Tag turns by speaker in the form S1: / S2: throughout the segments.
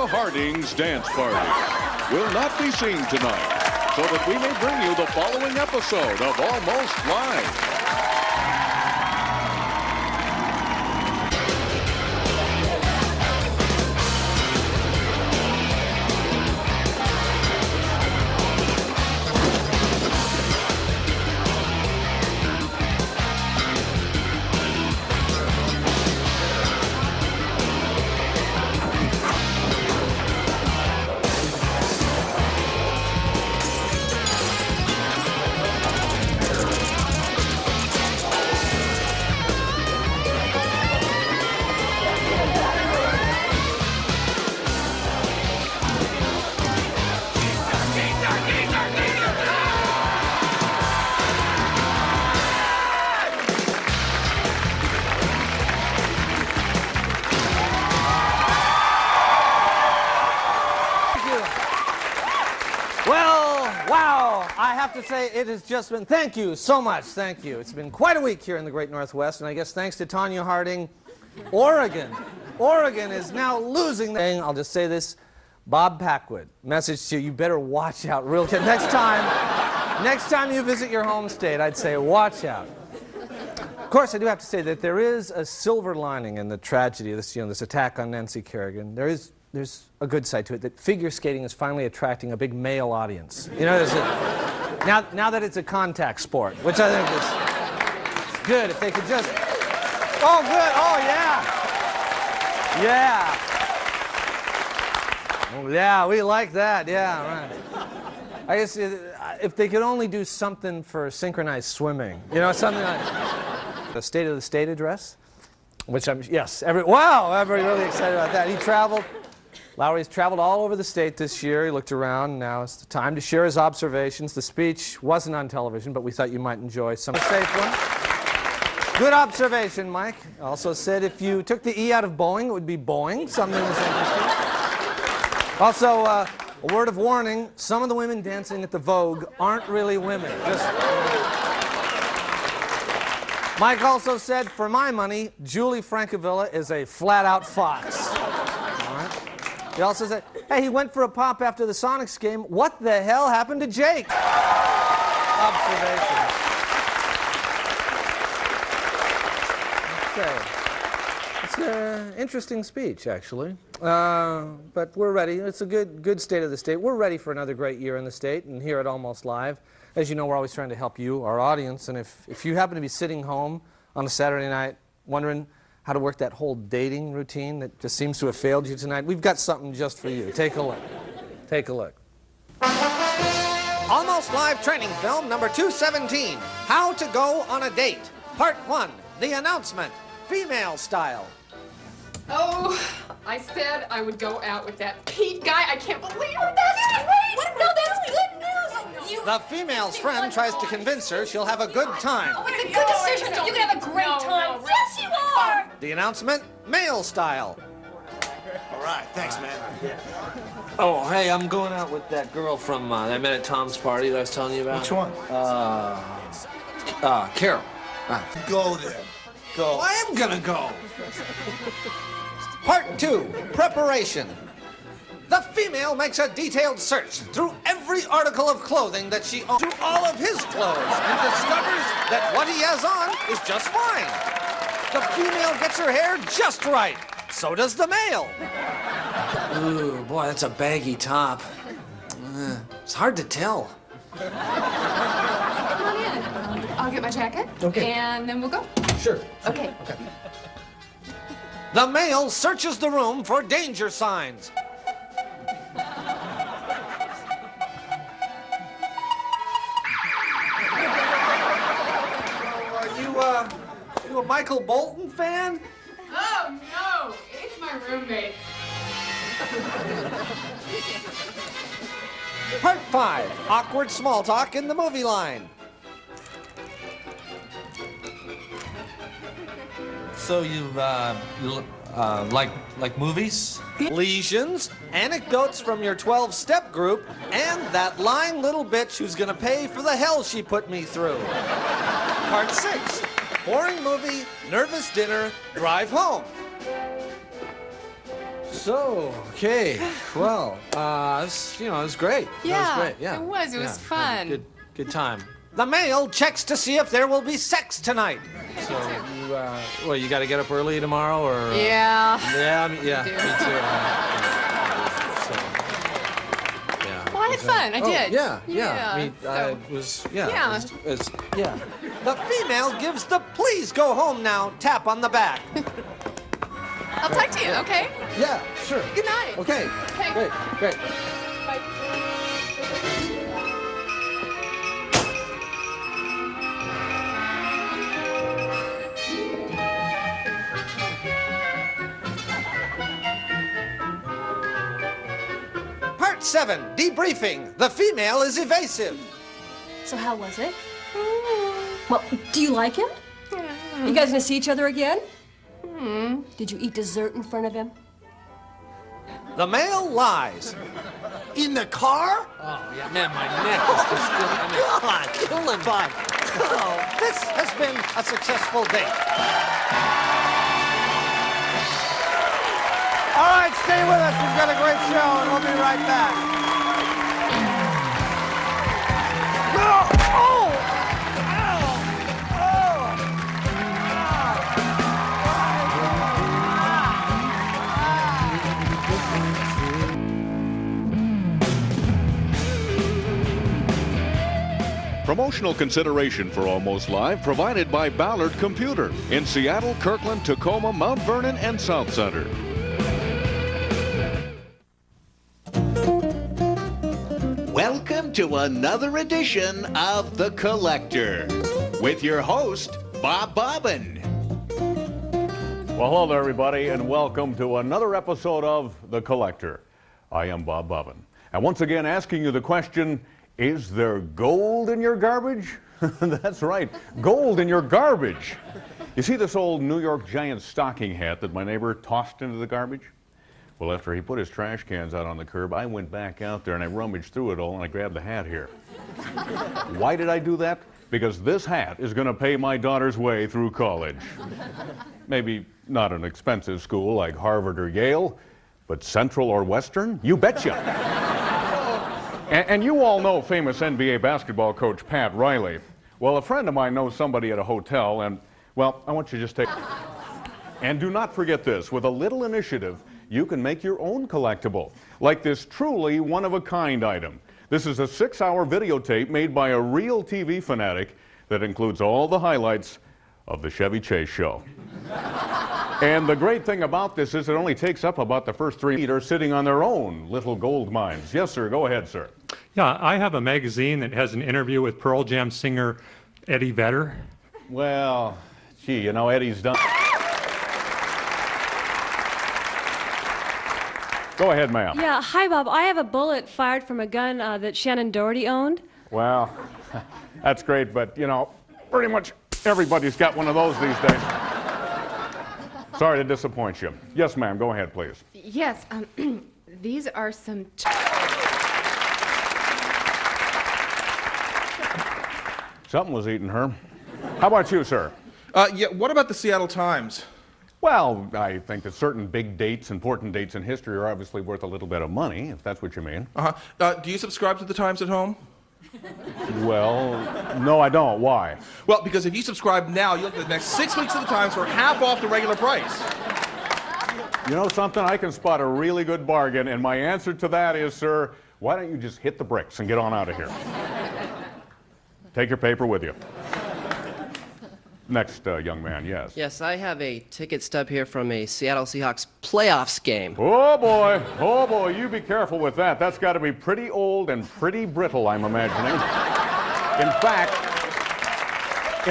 S1: Tanya Harding's dance party will not be seen tonight, so that we may bring you the following episode of Almost Live.
S2: I have to say, it has just been, thank you so much, thank you. It's been quite a week here in the Great Northwest, and I guess thanks to Tanya Harding, Oregon is now losing the... I'll just say this, Bob Packwood, message to you, you better watch out real quick. Next time you visit your home state, I'd say watch out. Of course, I do have to say that there is a silver lining in the tragedy of this, this attack on Nancy Kerrigan. There's a good side to it, that figure skating is finally attracting a big male audience. Now that it's a contact sport, which I think is good. If they could just... Oh, good. Oh, yeah. Yeah. Oh, yeah, we like that. Yeah, right. I guess if they could only do something for synchronized swimming. Something like... The State of the State address, which yes, wow, I'm really excited about that. He traveled... Lowry's traveled all over the state this year. He looked around. Now it's the time to share his observations. The speech wasn't on television, but we thought you might enjoy some safe one. Good observation, Mike. Also said if you took the E out of Boeing, it would be Boeing. Something that's interesting. Also, a word of warning, some of the women dancing at the Vogue aren't really women. Mike also said, for my money, Julie Francavilla is a flat-out fox. He also said, hey, he went for a pop after the Sonics game. What the hell happened to Jake? Observation. Okay. It's an interesting speech, actually. But we're ready. It's a good state of the state. We're ready for another great year in the state, and here at Almost Live. As you know, we're always trying to help you, our audience, and if you happen to be sitting home on a Saturday night wondering how to work that whole dating routine that just seems to have failed you tonight, we've got something just for you. Take a look. Take a look. Almost Live training film number 217, How to Go on a Date. Part 1, the announcement, female style.
S3: Oh, I said I would go out with that Pete guy. I can't believe it. That's great. No, that's good news.
S2: The female's friend tries to convince her she'll have a good time.
S3: Oh, it's a good decision. You're going to have a great time. Yes, you are.
S2: The announcement, male style.
S4: All right, thanks, man.
S5: Oh, hey, I'm going out with that girl from I met at Tom's party that I was telling you about.
S4: Which one?
S5: Carol.
S4: Go there. Go.
S5: I am gonna go.
S2: Part 2, preparation. The female makes a detailed search through every article of clothing that she owns, through all of his clothes, and discovers that what he has on is just fine. The female gets her hair just right. So does the male.
S5: Ooh, boy, that's a baggy top. It's hard to tell.
S3: Come on in. I'll get my jacket.
S2: Okay.
S3: And then we'll go.
S2: Sure.
S3: Okay.
S2: The male searches the room for danger signs. Are you a Michael Bolton fan?
S3: Oh, no. It's my roommate.
S2: Part 5, awkward small talk in the movie line.
S5: So you like movies?
S2: Lesions, anecdotes from your 12-step group, and that lying little bitch who's gonna pay for the hell she put me through. Part 6, boring movie, nervous dinner, drive home.
S5: So, okay. Well, it was great.
S3: Yeah,
S5: It was great. Yeah.
S3: it was. It was fun.
S5: Good time.
S2: The mail checks to see if there will be sex tonight.
S5: So, you got to get up early tomorrow, or?
S3: Yeah.
S5: Yeah, me too.
S3: Well, I had fun. I did.
S2: Yeah. The female gives the please go home now tap on the back.
S3: I'll talk to you, okay?
S2: Yeah, sure.
S3: Good night.
S2: Okay.
S3: Okay.
S2: Great.
S3: Bye.
S2: Part 7, debriefing. The female is evasive.
S6: So how was it? Well, do you like him? You guys gonna see each other again? Did you eat dessert in front of him?
S2: The male lies.
S4: In the car?
S5: Oh, yeah, man, my neck is just still...
S4: God, kill him, bud.
S2: Oh, this has been a successful date. All right, stay with us. We've got a great show, and we'll be right back. No! Oh!
S1: Promotional consideration for Almost Live provided by Ballard Computer in Seattle, Kirkland, Tacoma, Mount Vernon, and South Center.
S7: Welcome to another edition of The Collector with your host, Bob Bobbin.
S1: Well, hello there, everybody, and welcome to another episode of The Collector. I am Bob Bobbin, and once again asking you the question, is there gold in your garbage? That's right, gold in your garbage. You see this old New York Giants stocking hat that my neighbor tossed into the garbage? Well, after he put his trash cans out on the curb, I went back out there and I rummaged through it all and I grabbed the hat here. Why did I do that? Because this hat is going to pay my daughter's way through college. Maybe not an expensive school like Harvard or Yale, but Central or Western? You betcha. And you all know famous NBA basketball coach Pat Riley. Well, a friend of mine knows somebody at a hotel, and, well, I want you to just take... And do not forget this, with a little initiative, you can make your own collectible, like this truly one-of-a-kind item. This is a 6-hour videotape made by a real TV fanatic that includes all the highlights of the Chevy Chase show. And the great thing about this is it only takes up about the first 3 meters sitting on their own little gold mines. Yes, sir. Go ahead, sir.
S8: Yeah, I have a magazine that has an interview with Pearl Jam singer Eddie Vedder.
S1: Well, gee, you know, Eddie's done... Go ahead, ma'am.
S9: Yeah, hi, Bob. I have a bullet fired from a gun that Shannon Doherty owned.
S1: Well, that's great, but, you know, pretty much everybody's got one of those these days. Sorry to disappoint you. Yes, ma'am. Go ahead, please.
S3: Yes, these are some...
S1: Something was eating her. How about you, sir?
S10: Yeah, what about the Seattle Times?
S1: Well, I think that certain big dates, important dates in history are obviously worth a little bit of money, if that's what you mean.
S10: Do you subscribe to the Times at home?
S1: Well, no, I don't. Why?
S10: Well, because if you subscribe now, you'll get the next 6 weeks of the Times for half off the regular price.
S1: You know something? I can spot a really good bargain, and my answer to that is, sir, why don't you just hit the bricks and get on out of here? Take your paper with you. Next, young man, yes.
S11: Yes, I have a ticket stub here from a Seattle Seahawks playoffs game.
S1: Oh, boy, you be careful with that. That's got to be pretty old and pretty brittle, I'm imagining. In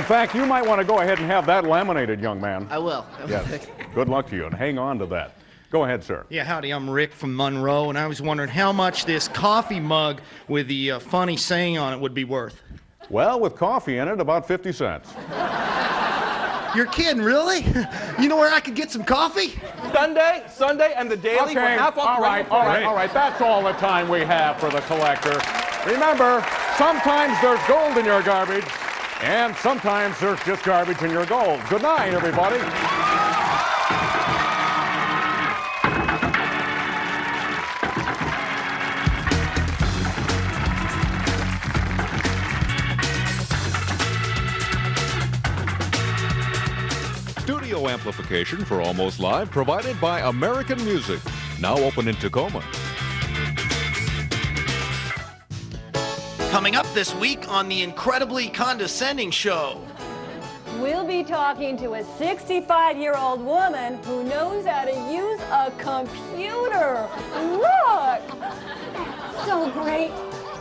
S1: fact, you might want to go ahead and have that laminated, young man.
S11: I will.
S1: Yes. Good luck to you, and hang on to that. Go ahead, sir.
S12: Yeah, howdy, I'm Rick from Monroe, and I was wondering how much this coffee mug with the funny saying on it would be worth.
S1: Well, with coffee in it, about 50 cents.
S12: You're kidding, really? You know where I could get some coffee?
S10: Sunday, and the Daily for half off.
S1: All right. That's all the time we have for the collector. Remember, sometimes there's gold in your garbage, and sometimes there's just garbage in your gold. Good night, everybody. amplification for Almost Live provided by American Music, now open in Tacoma.
S12: Coming up this week on the Incredibly Condescending Show.
S6: We'll be talking to a 65-year-old woman who knows how to use a computer. Look! So great.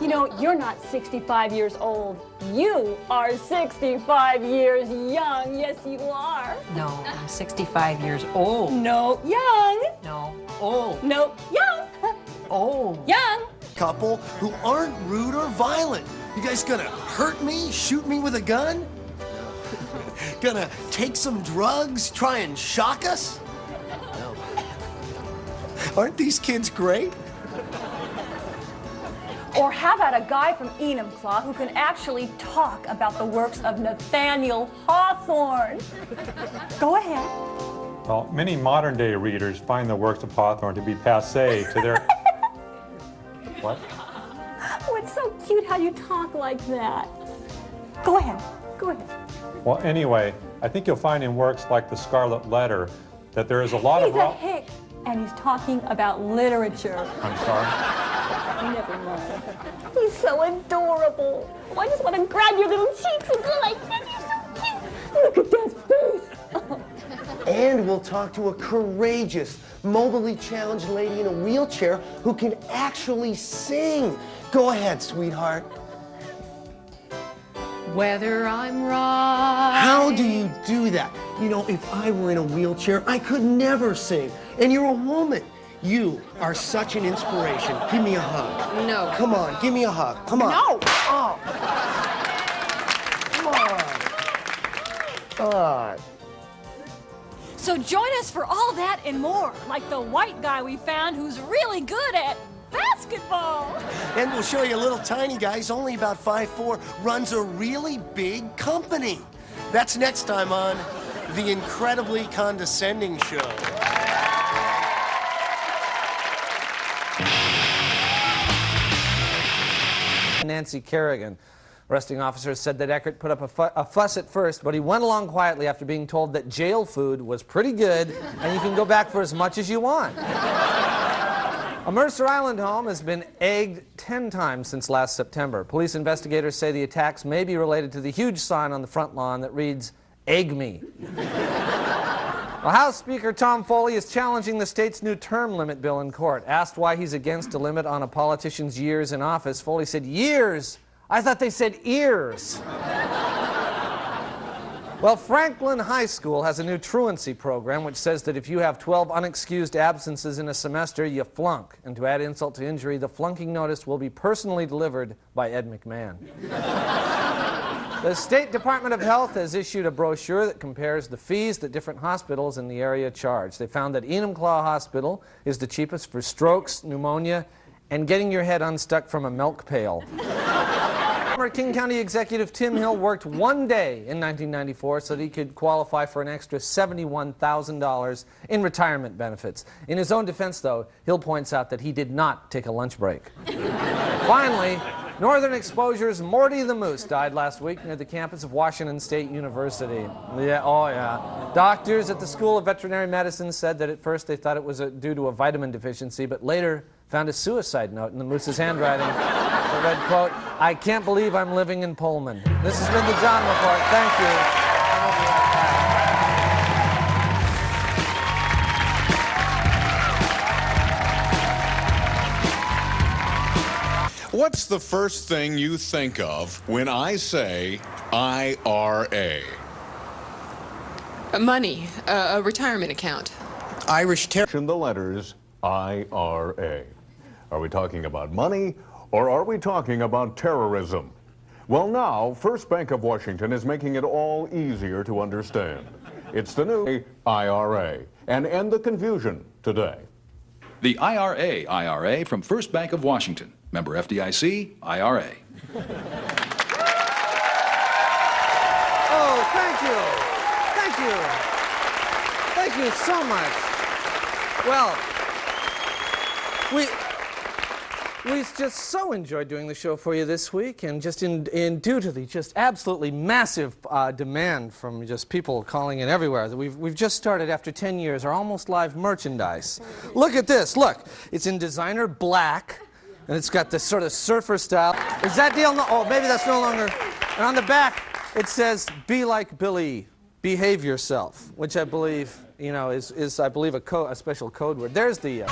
S6: You know, you're not 65 years old. You are 65 years young. Yes, you are.
S13: No, I'm 65 years old.
S6: No, young.
S13: No, old.
S6: No, young.
S13: Old.
S6: Young.
S4: Couple who aren't rude or violent. You guys gonna hurt me, shoot me with a gun? Gonna take some drugs, try and shock us? No. Aren't these kids great?
S6: Or how about a guy from Enumclaw who can actually talk about the works of Nathaniel Hawthorne? Go ahead.
S8: Well, many modern-day readers find the works of Hawthorne to be passé to their... What?
S6: Oh, it's so cute how you talk like that. Go ahead. Go ahead.
S8: Well, anyway, I think you'll find in works like The Scarlet Letter that there is a lot
S6: He's
S8: of...
S6: a hick, and he's talking about literature.
S8: I'm sorry?
S6: Never mind. He's so adorable. Oh, I just want to grab your little cheeks and go like that. You're so cute. Look at that face.
S4: And we'll talk to a courageous, mobilely challenged lady in a wheelchair who can actually sing. Go ahead, sweetheart.
S3: Whether I'm right.
S4: How do you do that? You know, if I were in a wheelchair, I could never sing. And you're a woman. You are such an inspiration. Give me a hug.
S3: No.
S4: Come on, give me a hug. Come on.
S3: No.
S4: Oh. Come on.
S6: So join us for all that and more, like the white guy we found who's really good at basketball.
S4: And we'll show you a little tiny guy, he's only about 5'4", runs a really big company. That's next time on The Incredibly Condescending Show.
S2: Nancy Kerrigan. Arresting officers said that Eckert put up a fuss at first, but he went along quietly after being told that jail food was pretty good and you can go back for as much as you want. A Mercer Island home has been egged 10 times since last September. Police investigators say the attacks may be related to the huge sign on the front lawn that reads, "Egg me." Well, House Speaker Tom Foley is challenging the state's new term limit bill in court. Asked why he's against a limit on a politician's years in office, Foley said, "Years? I thought they said ears." Well, Franklin High School has a new truancy program which says that if you have 12 unexcused absences in a semester, you flunk. And to add insult to injury, the flunking notice will be personally delivered by Ed McMahon. The State Department of Health has issued a brochure that compares the fees that different hospitals in the area charge. They found that Enumclaw Hospital is the cheapest for strokes, pneumonia, and getting your head unstuck from a milk pail. Former King County Executive Tim Hill worked one day in 1994 so that he could qualify for an extra $71,000 in retirement benefits. In his own defense, though, Hill points out that he did not take a lunch break. Finally, Northern Exposure's Morty the Moose died last week near the campus of Washington State University. Yeah. Doctors at the School of Veterinary Medicine said that at first they thought it was due to a vitamin deficiency, but later found a suicide note in the moose's handwriting. It read, quote, "I can't believe I'm living in Pullman." This has been the John Report. Thank you. I'll be right back.
S1: What's the first thing you think of when I say IRA?
S3: Money, a retirement account.
S4: Irish Terror.
S1: The letters IRA. Are we talking about money or are we talking about terrorism? Well, now, First Bank of Washington is making it all easier to understand. It's the new IRA. And end the confusion today.
S14: The IRA from First Bank of Washington. Member FDIC, IRA.
S2: Oh, thank you. Thank you. Thank you so much. Well, We just so enjoyed doing the show for you this week, and just due to the just absolutely massive demand from just people calling in everywhere, we've just started after 10 years our almost live merchandise. Look at this. Look, it's in designer black, and it's got this sort of surfer style. Is that deal? No, oh, maybe that's no longer. And on the back, it says, "Be like Billy, behave yourself," which I believe, you know, is I believe a special code word. There's the.